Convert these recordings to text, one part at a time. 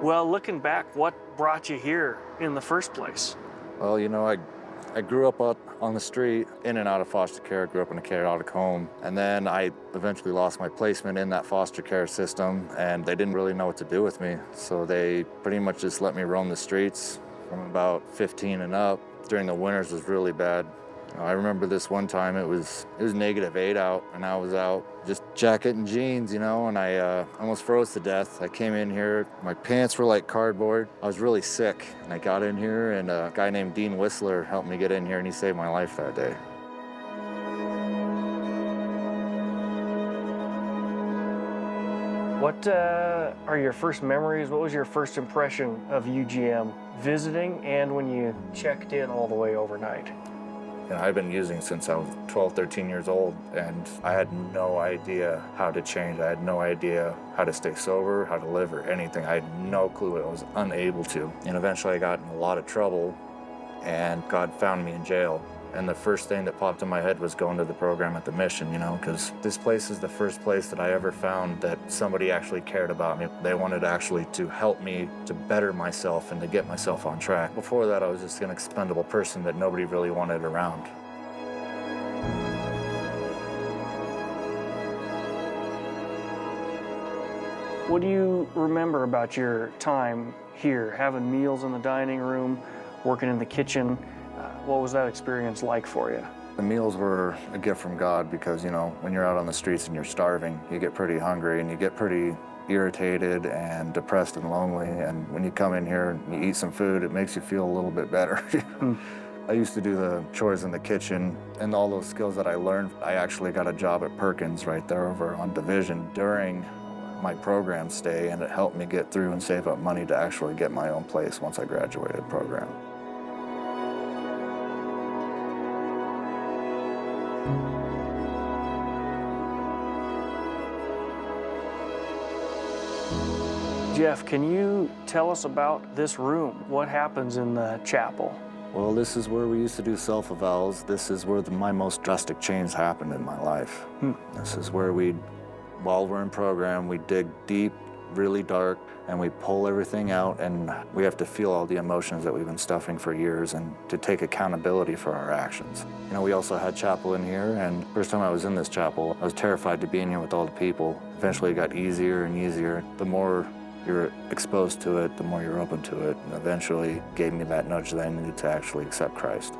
Well, looking back, what brought you here in the first place? Well, I grew up out on the street, in and out of foster care. Grew up in a chaotic home. And then I eventually lost my placement in that foster care system, and they didn't really know what to do with me. So they pretty much just let me roam the streets from about 15 and up. During the winters was really bad. I remember this one time it was -8 out, and I was out just jacket and jeans, and I almost froze to death. I came in here, my pants were like cardboard. I was really sick, and I got in here, and a guy named Dean Whistler helped me get in here, and he saved my life that day. What are your first memories? What was your first impression of UGM visiting and when you checked in all the way overnight? I've been using since I was 12, 13 years old, and I had no idea how to change. I had no idea how to stay sober, how to live, or anything. I had no clue. I was unable to. And eventually I got in a lot of trouble, and God found me in jail. And the first thing that popped in my head was going to the program at the mission, because this place is the first place that I ever found that somebody actually cared about me. They wanted actually to help me to better myself and to get myself on track. Before that, I was just an expendable person that nobody really wanted around. What do you remember about your time here, having meals in the dining room, working in the kitchen? What was that experience like for you? The meals were a gift from God because, when you're out on the streets and you're starving, you get pretty hungry and you get pretty irritated and depressed and lonely. And when you come in here and you eat some food, it makes you feel a little bit better. I used to do the chores in the kitchen, and all those skills that I learned, I actually got a job at Perkins right there over on Division during my program stay, and it helped me get through and save up money to actually get my own place once I graduated program. Jeff, can you tell us about this room? What happens in the chapel? Well, this is where we used to do self-evals. This is where my most drastic change happened in my life. This is where while we're in program, we dig deep, really dark, and we pull everything out, and we have to feel all the emotions that we've been stuffing for years and to take accountability for our actions. We also had chapel in here, and first time I was in this chapel, I was terrified to be in here with all the people. Eventually it got easier and easier. The more you're exposed to it, the more you're open to it, and eventually gave me that nudge that I needed to actually accept Christ.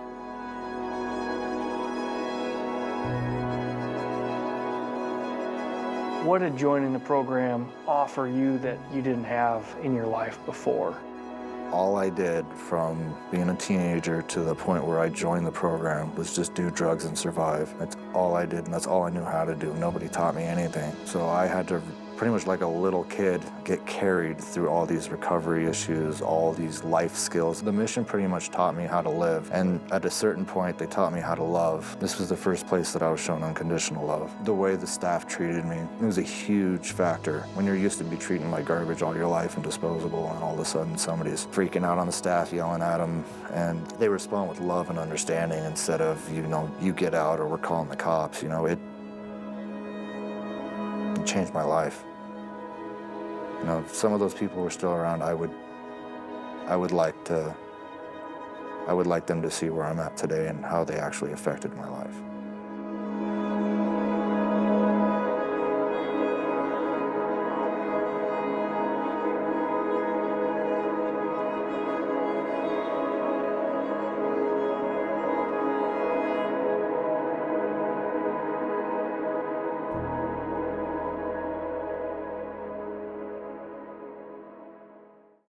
What did joining the program offer you that you didn't have in your life before? All I did from being a teenager to the point where I joined the program was just do drugs and survive. That's all I did, and that's all I knew how to do. Nobody taught me anything. So I had to, pretty much like a little kid, get carried through all these recovery issues, all these life skills. The mission pretty much taught me how to live, and at a certain point, they taught me how to love. This was the first place that I was shown unconditional love. The way the staff treated me, it was a huge factor. When you're used to be treated like garbage all your life and disposable, and all of a sudden somebody's freaking out on the staff, yelling at them, and they respond with love and understanding instead of, you get out or we're calling the cops. It changed my life. If some of those people were still around, I would like them to see where I'm at today and how they actually affected my life.